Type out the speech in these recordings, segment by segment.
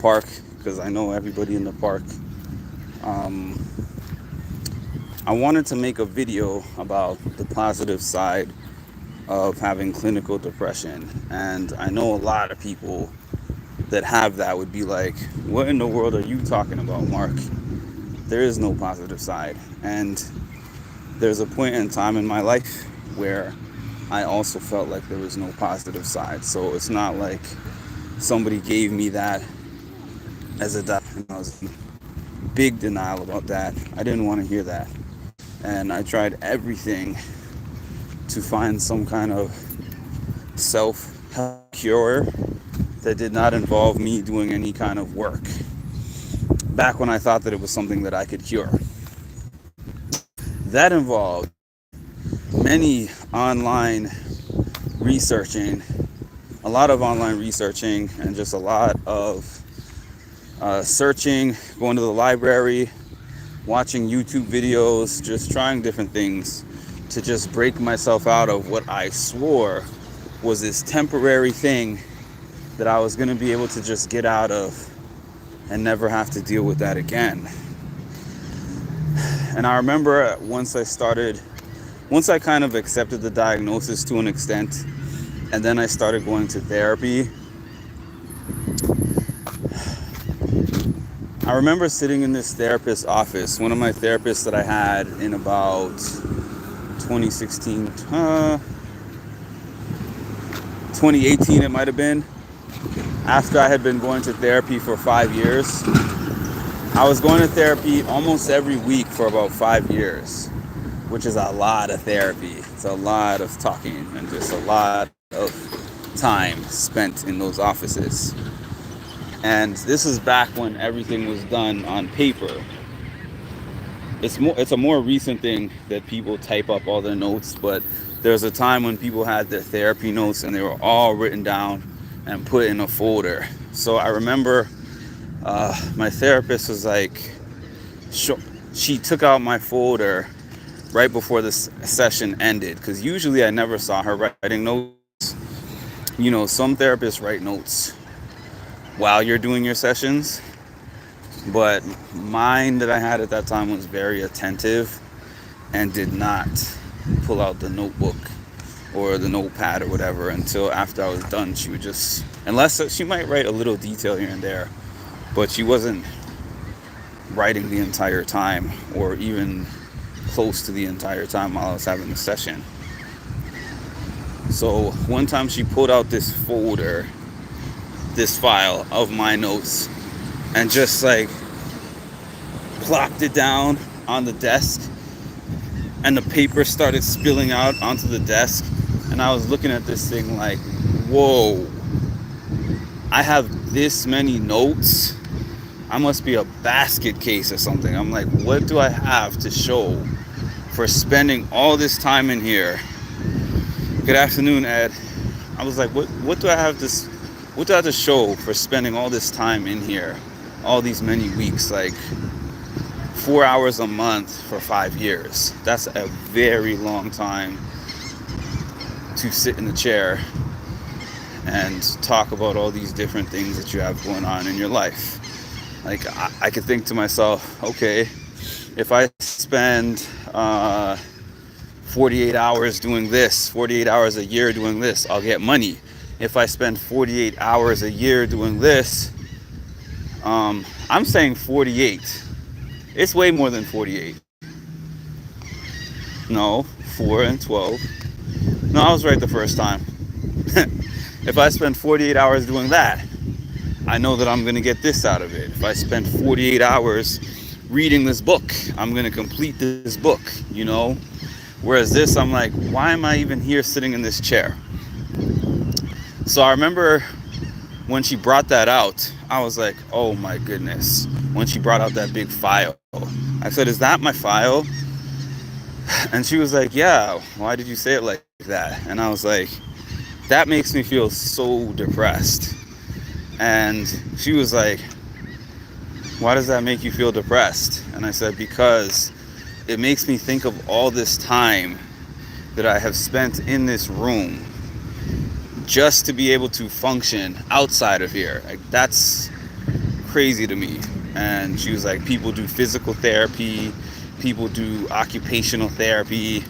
park because I know everybody in the park. Um, I wanted to make a video about the positive side of having clinical depression. And I know a lot of people that have that would be like, what in the world are you talking about, Mark? There is no positive side. And there's a point in time in my life where I also felt like there was no positive side. So it's not like somebody gave me that as a and I was in big denial about that. I didn't want to hear that. And I tried everything to find some kind of self help cure that did not involve me doing any kind of work. Back when I thought that it was something that I could cure, that involved many online researching, a lot of online researching, and just a lot of searching, going to the library, watching YouTube videos, just trying different things to just break myself out of what I swore was this temporary thing that I was going to be able to just get out of and never have to deal with that again. And I remember once I kind of accepted the diagnosis to an extent, and then I started going to therapy. I remember sitting in this therapist's office, one of my therapists that I had in about 2016, 2018 it might have been, after I had been going to therapy for 5 years. I was going to therapy almost every week for about 5 years, which is a lot of therapy. It's a lot of talking and just a lot of time spent in those offices. And this is back when everything was done on paper. It's a more recent thing that people type up all their notes, but there's a time when people had their therapy notes and they were all written down and put in a folder. So I remember my therapist was like, she took out my folder right before this session ended, because usually I never saw her writing notes. You know, some therapists write notes while you're doing your sessions, but mine that I had at that time was very attentive and did not pull out the notebook or the notepad or whatever until after I was done. She would just, unless she might write a little detail here and there, but she wasn't writing the entire time or even close to the entire time while I was having the session. So one time she pulled out this folder, this file of my notes, and just like plopped it down on the desk, and the paper started spilling out onto the desk, and I was looking at this thing like, whoa, I have this many notes. I must be a basket case or something. I'm like, what do I have to show for spending all this time in here? Good afternoon, Ed. I was like, what do I have to show for spending all this time in here, all these many weeks, like 4 hours a month for 5 years? That's a very long time to sit in the chair and talk about all these different things that you have going on in your life. Like, I could think to myself, okay, if I spend 48 hours doing this, 48 hours a year doing this, I'll get money. If I spend 48 hours a year doing this, I'm saying 48. It's way more than 48. No, 4 and 12. No, I was right the first time. If I spend 48 hours doing that, I know that I'm going to get this out of it. If I spend 48 hours reading this book, I'm going to complete this book, you know? Whereas this, I'm like, why am I even here sitting in this chair? So I remember when she brought that out, I was like, oh my goodness. When she brought out that big file, I said, is that my file? And she was like, yeah, why did you say it like that? And I was like, that makes me feel so depressed. And she was like, why does that make you feel depressed? And I said, because it makes me think of all this time that I have spent in this room just to be able to function outside of here. Like, that's crazy to me. And she was like, people do physical therapy, people do occupational therapy,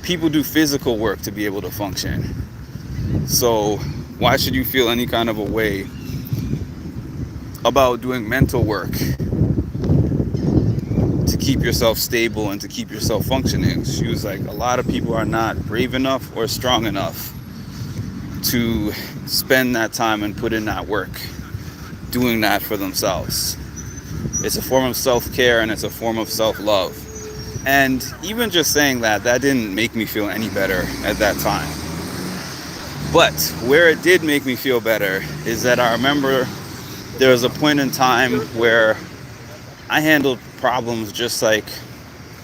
people do physical work to be able to function. So why should you feel any kind of a way about doing mental work to keep yourself stable and to keep yourself functioning? She was like, a lot of people are not brave enough or strong enough to spend that time and put in that work doing that for themselves. It's a form of self-care and it's a form of self-love. And even just saying that didn't make me feel any better at that time. But where it did make me feel better is that I remember there was a point in time where I handled problems just like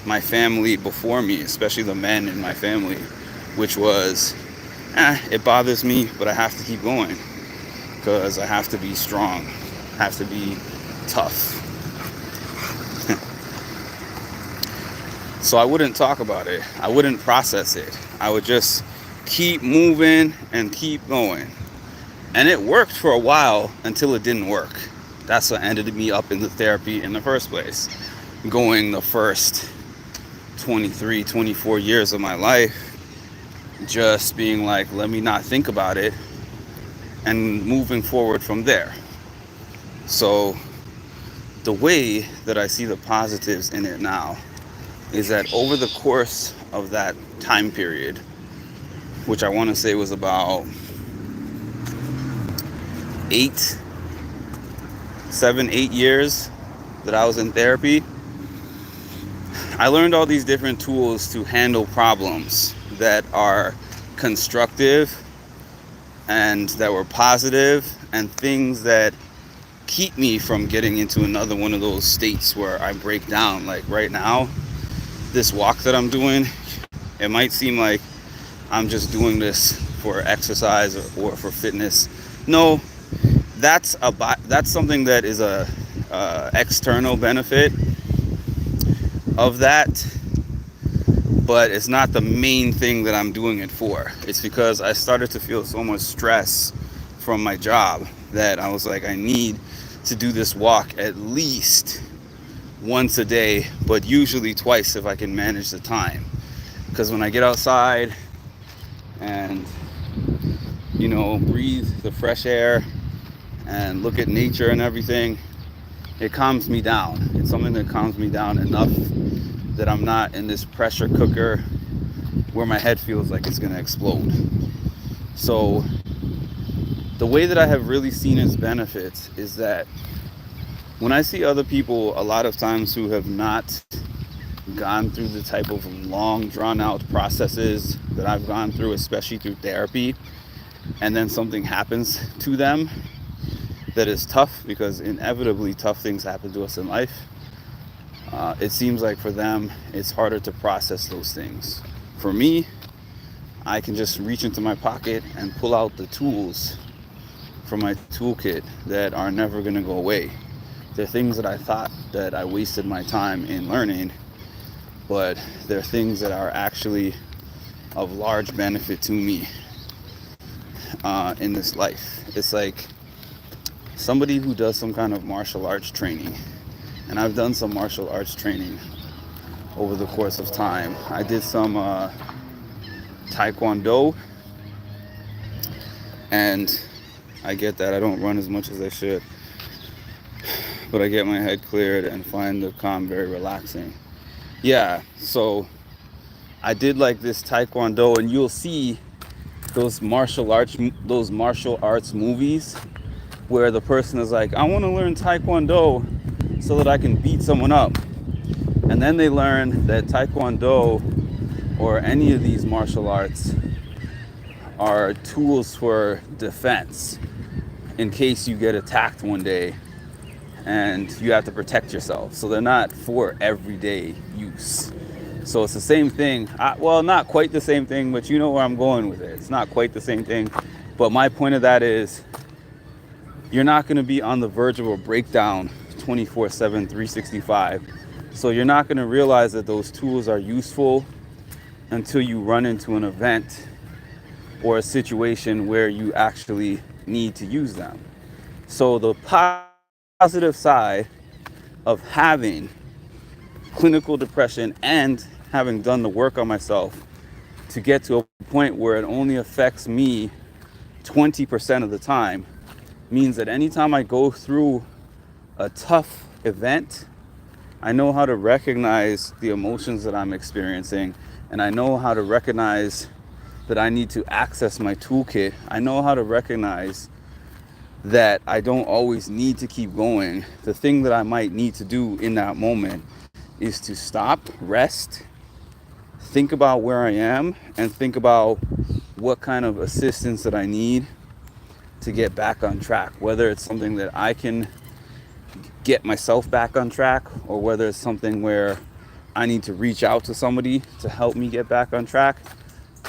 my family before me, especially the men in my family, which was, it bothers me, but I have to keep going because I have to be strong, I have to be tough. So I wouldn't talk about it. I wouldn't process it. I would just keep moving and keep going. And it worked for a while until it didn't work. That's what ended me up in the therapy in the first place. Going the first 23, 24 years of my life, just being like, let me not think about it, and moving forward from there. So the way that I see the positives in it now is that over the course of that time period, which I want to say was about 8 years that I was in therapy, I learned all these different tools to handle problems that are constructive and that were positive, and things that keep me from getting into another one of those states where I break down. Like right now, this walk that I'm doing, it might seem like I'm just doing this for exercise or for fitness. No, that's something that is a external benefit of that, but it's not the main thing that I'm doing it for. It's because I started to feel so much stress from my job that I was like, I need to do this walk at least once a day, but usually twice if I can manage the time. Because when I get outside and, breathe the fresh air and look at nature and everything, it calms me down. It's something that calms me down enough that I'm not in this pressure cooker where my head feels like it's going to explode. So the way that I have really seen its benefits is that when I see other people a lot of times who have not gone through the type of long drawn out processes that I've gone through, especially through therapy, and then something happens to them that is tough, because inevitably tough things happen to us in life, it seems like for them it's harder to process those things. For me, I can just reach into my pocket and pull out the tools from my toolkit that are never going to go away. They're things that I thought that I wasted my time in learning, but they're things that are actually of large benefit to me in this life. It's like somebody who does some kind of martial arts training, and I've done some martial arts training over the course of time. I did some Taekwondo, and I get that I don't run as much as I should, but I get my head cleared and find the calm very relaxing. Yeah, so I did like this Taekwondo, and you'll see those martial arts movies where the person is like, I want to learn Taekwondo so that I can beat someone up. And then they learn that Taekwondo or any of these martial arts are tools for defense in case you get attacked one day and you have to protect yourself. So they're not for everyday use. So it's the same thing. Well, not quite the same thing, but you know where I'm going with it. It's not quite the same thing. But my point of that is, you're not going to be on the verge of a breakdown 24/7, 365. So you're not going to realize that those tools are useful until you run into an event or a situation where you actually need to use them. So the positive side of having clinical depression and having done the work on myself to get to a point where it only affects me 20% of the time means that anytime I go through a tough event, I know how to recognize the emotions that I'm experiencing, and I know how to recognize that I need to access my toolkit. I know how to recognize that I don't always need to keep going. The thing that I might need to do in that moment is to stop, rest, think about where I am, and think about what kind of assistance that I need to get back on track. Whether it's something that I can get myself back on track, or whether it's something where I need to reach out to somebody to help me get back on track.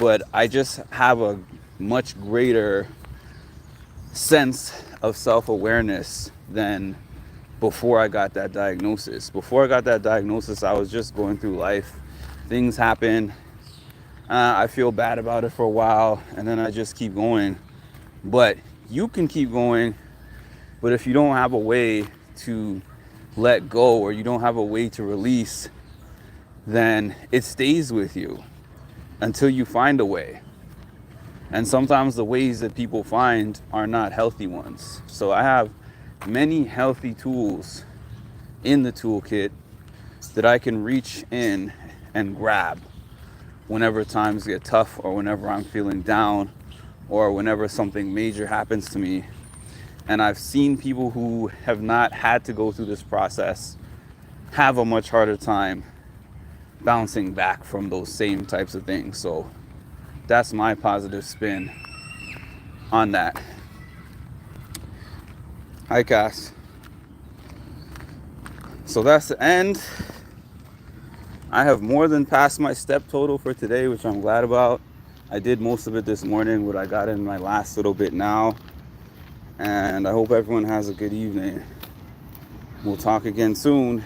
But I just have a much greater sense of self-awareness than before I got that diagnosis. Before I got that diagnosis, I was just going through life. Things happen. I feel bad about it for a while, and then I just keep going. But you can keep going, but if you don't have a way to let go, or you don't have a way to release, then it stays with you until you find a way. And sometimes the ways that people find are not healthy ones. So I have many healthy tools in the toolkit that I can reach in and grab whenever times get tough, or whenever I'm feeling down, or whenever something major happens to me. And I've seen people who have not had to go through this process have a much harder time bouncing back from those same types of things. So that's my positive spin on that. Hi, Cass. So that's the end. I have more than passed my step total for today, which I'm glad about. I did most of it this morning, but I got in my last little bit now. And I hope everyone has a good evening. We'll talk again soon.